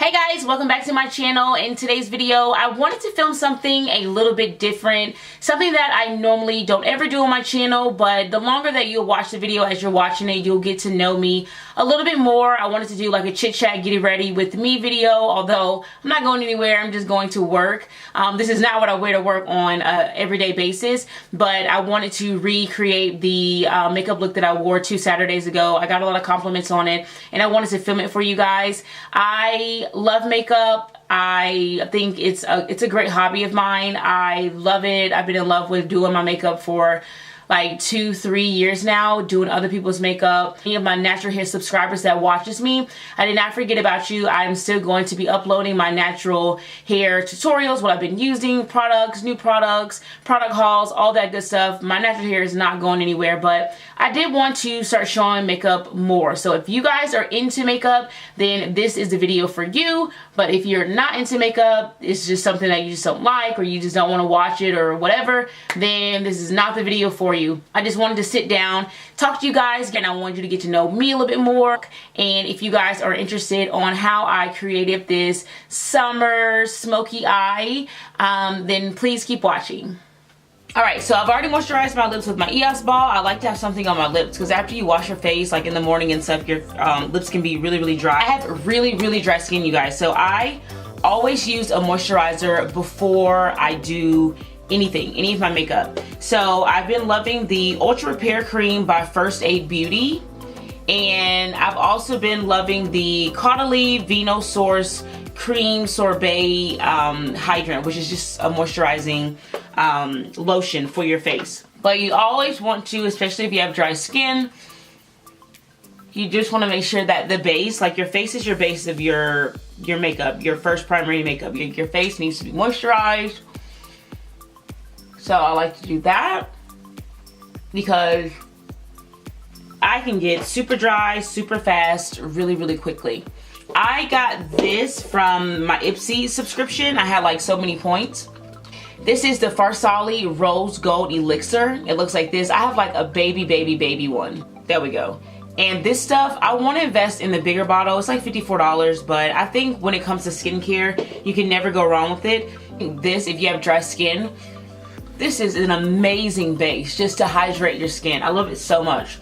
Hey guys, welcome back to my channel. In today's video, I wanted to film something a little bit different, something that I normally don't ever do on my channel, but the longer that you'll watch the video as you're watching it, you'll get to know me a little bit more. I wanted to do like a chit chat, get it ready with me video, although I'm not going anywhere, I'm just going to work. This is not what I wear to work on an everyday basis, but I wanted to recreate the makeup look that I wore 2 Saturdays ago. I got a lot of compliments on it, and I wanted to film it for you guys. I love makeup. I think it's a great hobby of mine. I love it. I've been in love with doing my makeup for like 2-3 years now, doing other people's makeup. Any of my natural hair subscribers that watches me, I did not forget about you. I'm still going to be uploading my natural hair tutorials, what I've been using, products, new products, product hauls, all that good stuff. My natural hair is not going anywhere, but I did want to start showing makeup more. So if you guys are into makeup, then this is the video for you. But if you're not into makeup, it's just something that you just don't like, or you just don't want to watch it or whatever, then this is not the video for you. I just wanted to sit down, talk to you guys, and I wanted you to get to know me a little bit more. And if you guys are interested on how I created this summer smoky eye, then please keep watching. Alright, so I've already moisturized my lips with my EOS ball. I like to have something on my lips because after you wash your face, like in the morning and stuff, your lips can be really dry. I have really dry skin, you guys, so I always use a moisturizer before I do anything, any of my makeup. So I've been loving the Ultra Repair Cream by First Aid Beauty, and I've also been loving the Caudalie Vino Source Cream Sorbet Hydrant, which is just a moisturizing lotion for your face. But you always want to, especially if you have dry skin, you just want to make sure that the base, like your face is your base of your makeup, your first primary makeup. Your face needs to be moisturized. So I like to do that because I can get super dry, super fast, really quickly. I got this from my Ipsy subscription. I had like so many points. This is the Farsali Rose Gold Elixir. It looks like this. I have like a baby one. There we go. And this stuff, I want to invest in the bigger bottle. It's like $54, but I think when it comes to skincare, you can never go wrong with it. This, if you have dry skin, this is an amazing base just to hydrate your skin. I love it so much.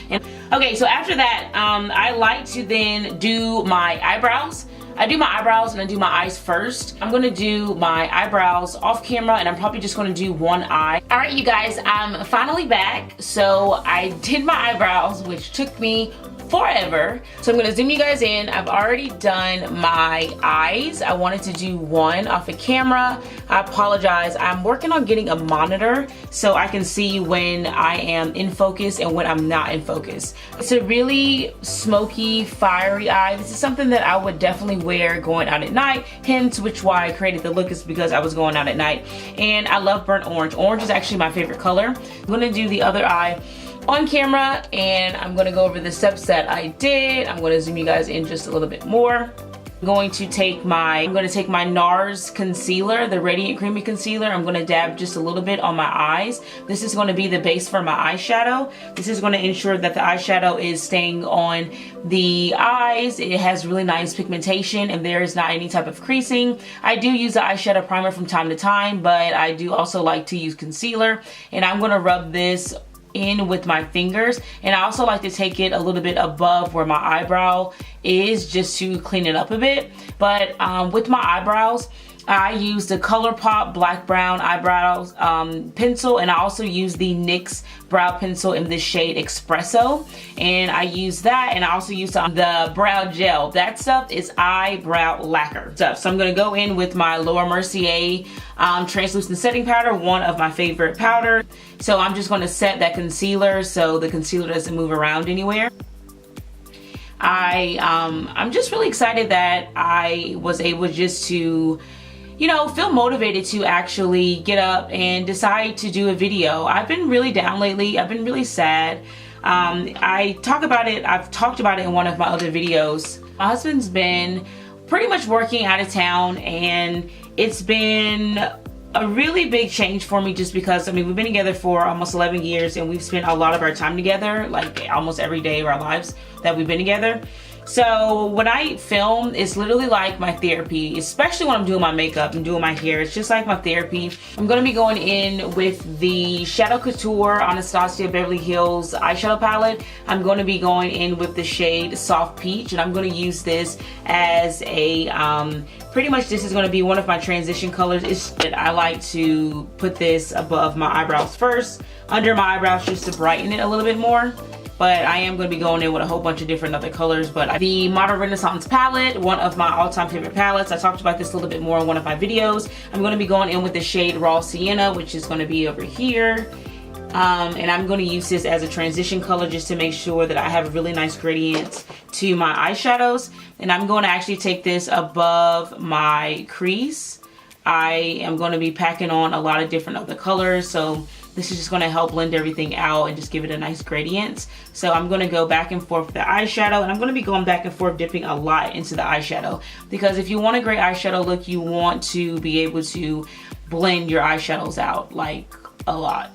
And okay, so after that, I like to then do my eyebrows. I do my eyebrows and I do my eyes first. I'm gonna do my eyebrows off camera, and I'm probably just gonna do one eye. All right, you guys, I'm finally back. So I did my eyebrows, which took me forever. So I'm gonna zoom you guys in. I've already done my eyes. I wanted to do one off of camera. I apologize. I'm working on getting a monitor so I can see when I am in focus and when I'm not in focus. It's a really smoky, fiery eye. This is something that I would definitely wear going out at night. Hence which why I created the look is because I was going out at night. And I love burnt orange. Orange is actually my favorite color. I'm gonna do the other eye on camera, and I'm gonna go over the steps that I did. I'm gonna zoom you guys in just a little bit more. I'm gonna take my Nars concealer, the Radiant Creamy Concealer. I'm gonna dab just a little bit on my eyes. This is gonna be the base for my eyeshadow. This is gonna ensure that the eyeshadow is staying on the eyes. It has really nice pigmentation and there is not any type of creasing. I do use the eyeshadow primer from time to time, but I do also like to use concealer, and I'm gonna rub this in with my fingers, and I also like to take it a little bit above where my eyebrow is just to clean it up a bit. But with my eyebrows, I use the Colourpop Black Brown Eyebrows pencil, and I also use the NYX brow pencil in this shade Expresso, and I use that, and I also use the brow gel. That stuff is eyebrow lacquer stuff. So I'm going to go in with my Laura Mercier translucent setting powder, one of my favorite powders. So I'm just going to set that concealer so the concealer doesn't move around anywhere. I'm just really excited that I was able just to, you know, feel motivated to actually get up and decide to do a video. I've been really down lately. I've been really sad. I've talked about it in one of my other videos. My husband's been pretty much working out of town, and it's been a really big change for me just because, I mean, we've been together for almost 11 years and we've spent a lot of our time together, like almost every day of our lives that we've been together. So when I film, it's literally like my therapy, especially when I'm doing my makeup and doing my hair. It's just like my therapy. I'm going to be going in with the Shadow Couture Anastasia Beverly Hills eyeshadow palette. I'm going to be going in with the shade Soft Peach, and I'm going to use this as a, pretty much this is going to be one of my transition colors. It's that I like to put this above my eyebrows first, under my eyebrows, just to brighten it a little bit more. But I am going to be going in with a whole bunch of different other colors. But the Modern Renaissance palette, one of my all-time favorite palettes. I talked about this a little bit more in one of my videos. I'm going to be going in with the shade Raw Sienna, which is going to be over here. And I'm going to use this as a transition color just to make sure that I have a really nice gradient to my eyeshadows. And I'm going to actually take this above my crease. I am going to be packing on a lot of different other colors. So this is just going to help blend everything out and just give it a nice gradient. So I'm going to go back and forth with the eyeshadow, and I'm going to be going back and forth dipping a lot into the eyeshadow, because if you want a great eyeshadow look, you want to be able to blend your eyeshadows out like a lot.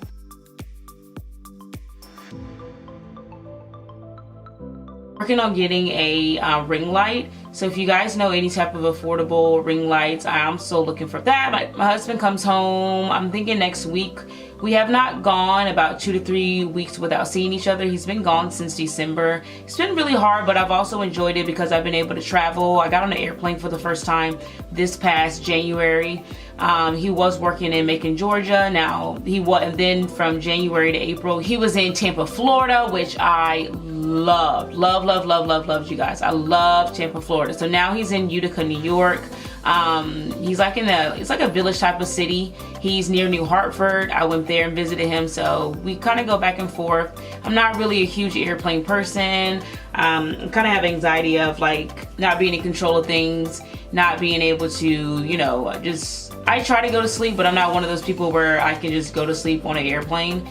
Working on getting a ring light. So if you guys know any type of affordable ring lights, I'm still looking for that. My husband comes home, I'm thinking next week. We have not gone about 2 to 3 weeks without seeing each other. He's been gone since December. It's been really hard, but I've also enjoyed it because I've been able to travel. I got on an airplane for the first time this past January. He was working in Macon, Georgia. Now he was, and then from January to April, he was in Tampa, Florida, which I loved, you guys. I love Tampa, Florida. So now he's in Utica, New York. He's like it's like a village type of city. He's near New Hartford. I went there and visited him, so we kind of go back and forth. I'm not really a huge airplane person. I kind of have anxiety of like not being in control of things, not being able to, you know, I try to go to sleep, but I'm not one of those people where I can just go to sleep on an airplane.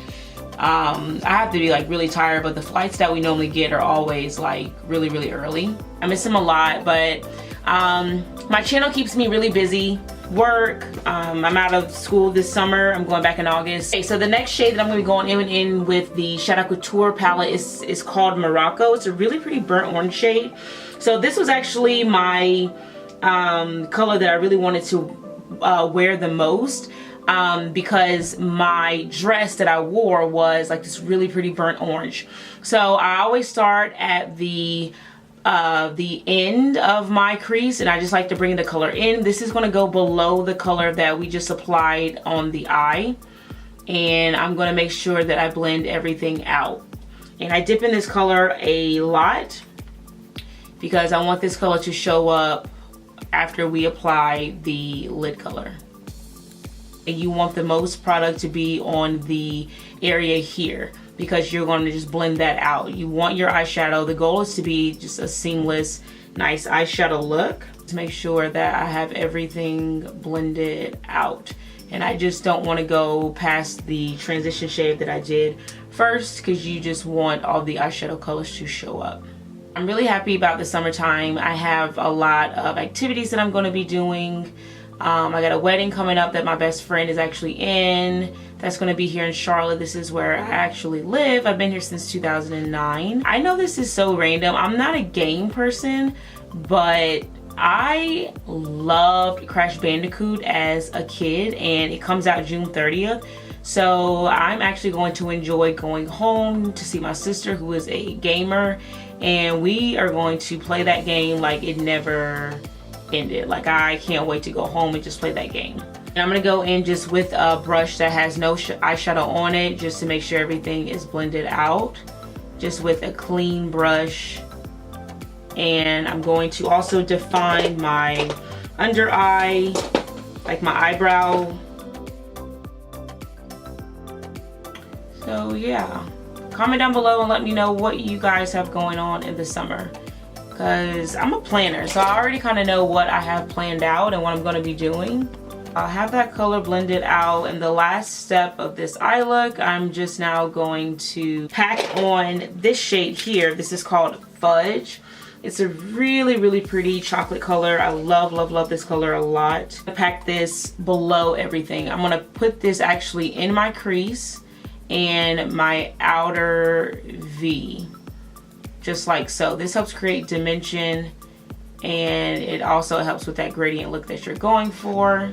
I have to be like really tired, but the flights that we normally get are always like really early. I miss him a lot, but my channel keeps me really busy. Work, I'm out of school this summer. I'm going back in August. Okay, so the next shade that I'm going to be going in with the Shadow Couture palette is called Morocco. It's a really pretty burnt orange shade. So this was actually my color that I really wanted to wear the most, because my dress that I wore was like this really pretty burnt orange. So I always start at the end of my crease, and I just like to bring the color in. This is going to go below the color that we just applied on the eye, and I'm going to make sure that I blend everything out. And I dip in this color a lot because I want this color to show up after we apply the lid color. And you want the most product to be on the area here, because you're going to just blend that out. You want your eyeshadow, the goal is to be just a seamless, nice eyeshadow look. To make sure that I have everything blended out. And I just don't want to go past the transition shade that I did first, because you just want all the eyeshadow colors to show up. I'm really happy about the summertime. I have a lot of activities that I'm going to be doing. I got a wedding coming up that my best friend is actually in. That's going to be here in Charlotte. This is where I actually live. I've been here since 2009. I know this is so random. I'm not a game person, but I loved Crash Bandicoot as a kid, and it comes out June 30th. So I'm actually going to enjoy going home to see my sister, who is a gamer, and we are going to play that game like it never ended. Like, I can't wait to go home and just play that game. And I'm gonna go in just with a brush that has no eyeshadow on it, just to make sure everything is blended out, just with a clean brush. And I'm going to also define my under eye, like my eyebrow. So yeah, comment down below and let me know what you guys have going on in the summer, because I'm a planner, so I already kind of know what I have planned out and what I'm going to be doing. I'll have that color blended out, and the last step of this eye look, I'm just now going to pack on this shade here. This is called Fudge. It's a really pretty chocolate color. I love this color a lot. I pack this below everything. I'm going to put this actually in my crease and my outer V. just like so. This helps create dimension, and it also helps with that gradient look that you're going for.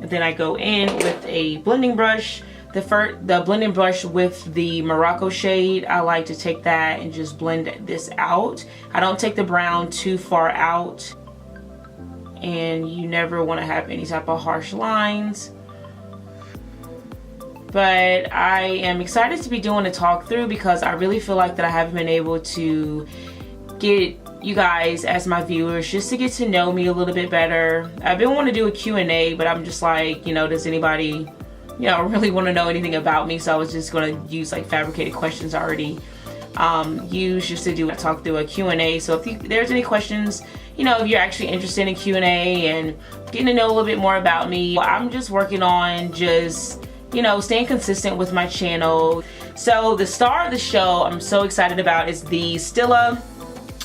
And then I go in with a blending brush. The blending brush with the Morocco shade, I like to take that and just blend this out. I don't take the brown too far out, and you never want to have any type of harsh lines. But I am excited to be doing a talk through because I really feel like that I haven't been able to get you guys as my viewers just to get to know me a little bit better. I've been wanting to do a Q&A, but I'm just like, you know, does anybody, you know, really want to know anything about me? So I was just going to use like fabricated questions already used just to do a talk through a Q&A. So if there's any questions, you know, if you're actually interested in Q&A and getting to know a little bit more about me, I'm just working on just, you know, staying consistent with my channel. So the star of the show I'm so excited about is the Stila.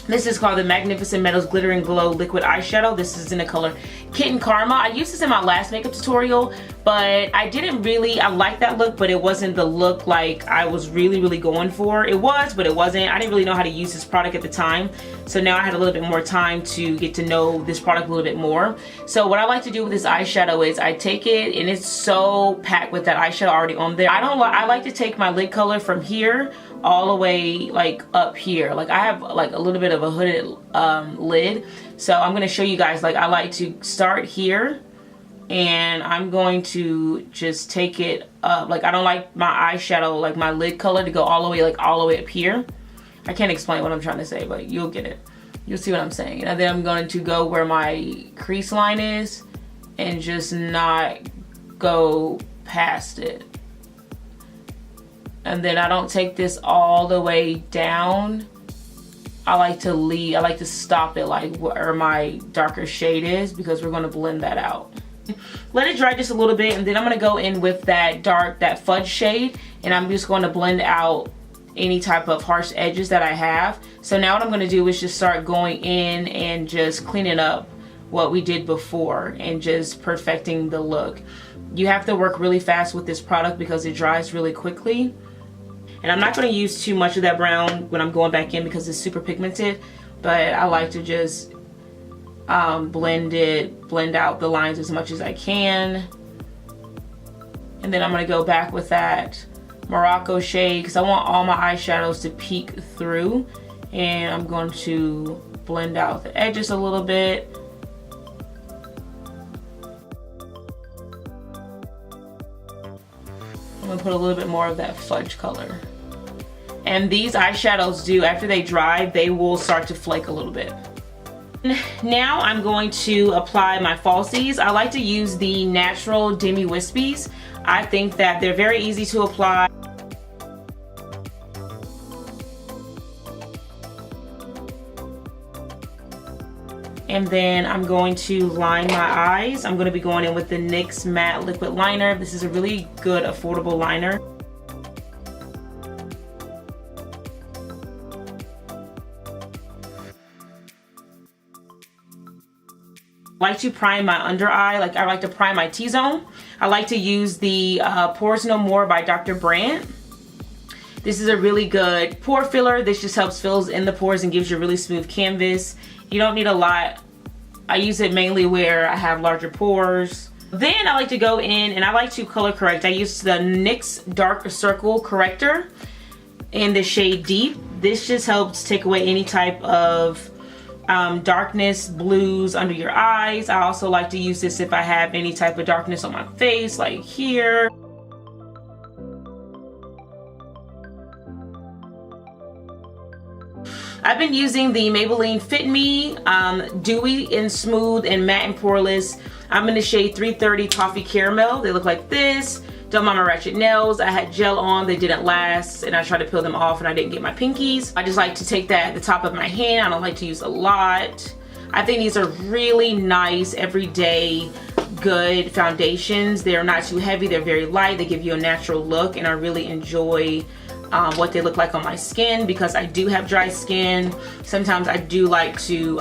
This is called the Magnificent Metals Glitter and Glow Liquid Eyeshadow. This is in the color Kitten Karma. I used this in my last makeup tutorial, but I didn't really, I liked that look, but it wasn't the look like I was really going for. It was, but it wasn't. I didn't really know how to use this product at the time. So now I had a little bit more time to get to know this product a little bit more. So what I like to do with this eyeshadow is I take it, and it's so packed with that eyeshadow already on there. I like to take my lid color from here all the way like up here. Like I have like a little bit of a hooded lid, so I'm going to show you guys, like I like to start here and I'm going to just take it up. Like I don't like my eyeshadow, like my lid color, to go all the way, like all the way up here. I can't explain what I'm trying to say, but you'll get it. You'll see what I'm saying. And then I'm going to go where my crease line is and just not go past it. And then I don't take this all the way down. I like to stop it like where my darker shade is, because we're going to blend that out. Let it dry just a little bit, and then I'm going to go in with that fudge shade, and I'm just going to blend out any type of harsh edges that I have. So now what I'm going to do is just start going in and just cleaning up what we did before and just perfecting the look. You have to work really fast with this product because it dries really quickly. And I'm not going to use too much of that brown when I'm going back in because it's super pigmented, but I like to just blend out the lines as much as I can. And then I'm going to go back with that Morocco shade because I want all my eyeshadows to peek through, and I'm going to blend out the edges a little bit. I'm going to put a little bit more of that fudge color. And these eyeshadows do, after they dry, they will start to flake a little bit. Now I'm going to apply my falsies. I like to use the natural Demi Wispies. I think that they're very easy to apply. And then I'm going to line my eyes. I'm going to be going in with the NYX Matte Liquid Liner. This is a really good, affordable liner. I like to prime my under eye, like I like to prime my T-zone. I like to use the Pores No More by Dr. Brandt. This is a really good pore filler. This just helps fills in the pores and gives you a really smooth canvas. You don't need a lot. I use it mainly where I have larger pores. Then I like to go in and I like to color correct. I use the NYX Dark Circle Corrector in the shade Deep. This just helps take away any type of darkness, blues under your eyes. I also like to use this if I have any type of darkness on my face, like here. I've been using the Maybelline Fit Me Dewy and Smooth and Matte and Poreless. I'm in the shade 330 Toffee Caramel. They look like this. Don't mind my ratchet nails. I had gel on, they didn't last, and I tried to peel them off and I didn't get my pinkies. I just like to take that at the top of my hand. I don't like to use a lot. I think these are really nice, everyday, good foundations. They're not too heavy, they're very light, they give you a natural look, and I really enjoy what they look like on my skin because I do have dry skin. Sometimes I do like to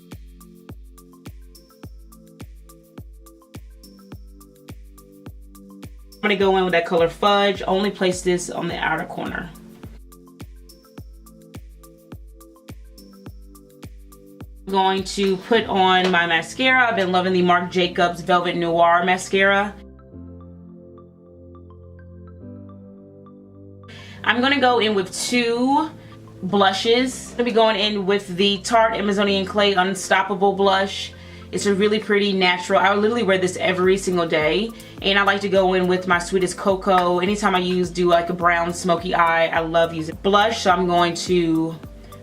I'm gonna go in with that color Fudge. Only place this on the outer corner. I'm going to put on my mascara. I've been loving the Marc Jacobs Velvet Noir mascara. I'm gonna go in with 2 blushes. I'm gonna be going in with the Tarte Amazonian Clay Unstoppable blush. It's a really pretty natural. I would literally wear this every single day. And I like to go in with my Sweetest Cocoa. Anytime I do like a brown smoky eye, I love using blush. So I'm going to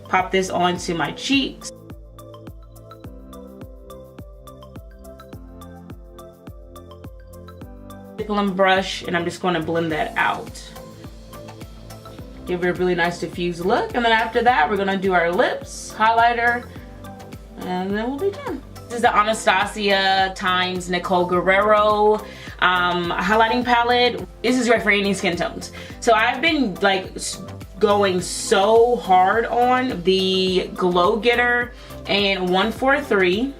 pop this onto my cheeks. Stippling brush, and I'm just going to blend that out. Give it a really nice diffused look. And then after that, we're going to do our lips, highlighter, and then we'll be done. This is the Anastasia times Nicole Guerrero highlighting palette. This is great for any skin tones. So I've been like going so hard on the Glow Getter and 143.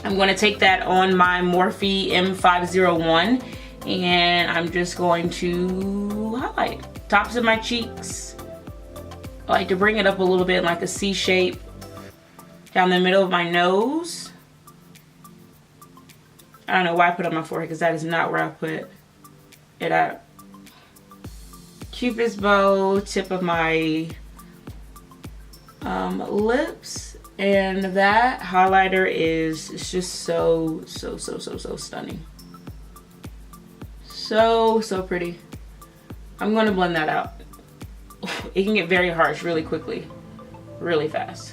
I'm going to take that on my Morphe M501 and I'm just going to highlight tops of my cheeks. I like to bring it up a little bit in like a C shape down the middle of my nose. I don't know why I put it on my forehead because that is not where I put it at. Cupid's bow, tip of my lips, and that highlighter is just so stunning. So pretty. I'm going to blend that out. It can get very harsh really quickly, really fast.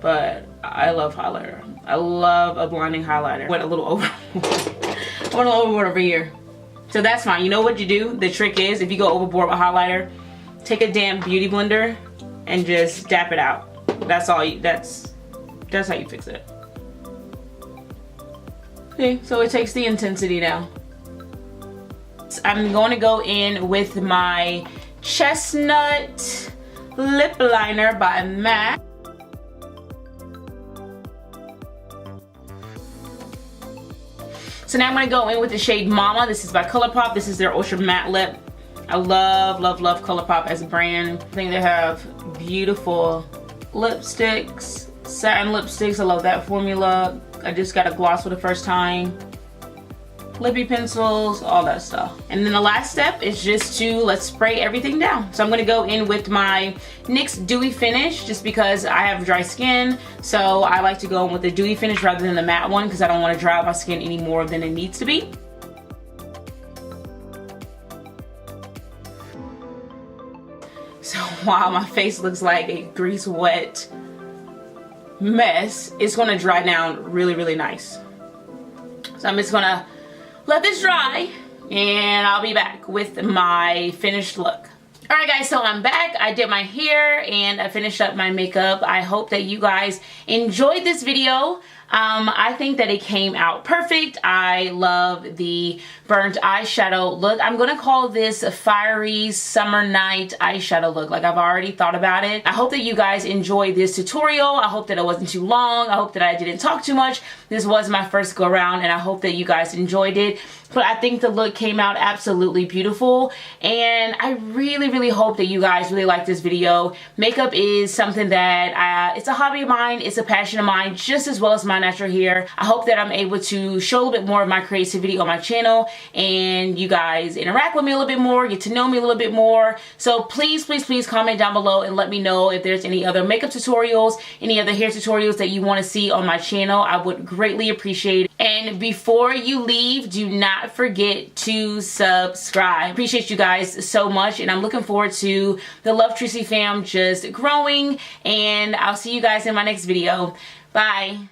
But I love highlighter. I love a blinding highlighter. Went a little over. I went a little overboard over here. So that's fine. You know what you do? The trick is if you go overboard with highlighter, take a damp beauty blender and just dap it out. That's all you, that's how you fix it. See, so it takes the intensity down. I'm going to go in with my Chestnut Lip Liner by MAC. So now I'm going to go in with the shade Mama. This is by Colourpop. This is their Ultra Matte Lip. I love Colourpop as a brand. I think they have beautiful lipsticks, satin lipsticks. I love that formula. I just got a gloss for the first time. Lippy pencils, all that stuff. And then the last step is just to let's spray everything down. So I'm gonna go in with my NYX Dewy Finish just because I have dry skin. So I like to go in with the dewy finish rather than the matte one because I don't want to dry out my skin any more than it needs to be. So while my face looks like a grease wet mess, it's gonna dry down really nice. So I'm just gonna let this dry and I'll be back with my finished look. Alright guys, so I'm back. I did my hair and I finished up my makeup. I hope that you guys enjoyed this video. I think that it came out perfect. I love the burnt eyeshadow look. I'm gonna call this a fiery summer night eyeshadow look. Like I've already thought about it. I hope that you guys enjoyed this tutorial. I hope that it wasn't too long. I hope that I didn't talk too much. This was my first go around and I hope that you guys enjoyed it. But I think the look came out absolutely beautiful and I really hope that you guys really like this video. Makeup is something that it's a hobby of mine, it's a passion of mine just as well as my natural hair. I hope that I'm able to show a little bit more of my creativity on my channel and you guys interact with me a little bit more, get to know me a little bit more. So please comment down below and let me know if there's any other makeup tutorials, any other hair tutorials that you want to see on my channel. I would greatly appreciate it. And before you leave, do not forget to subscribe. Appreciate you guys so much and I'm looking forward to the Love Tricey fam just growing and I'll see you guys in my next video. Bye.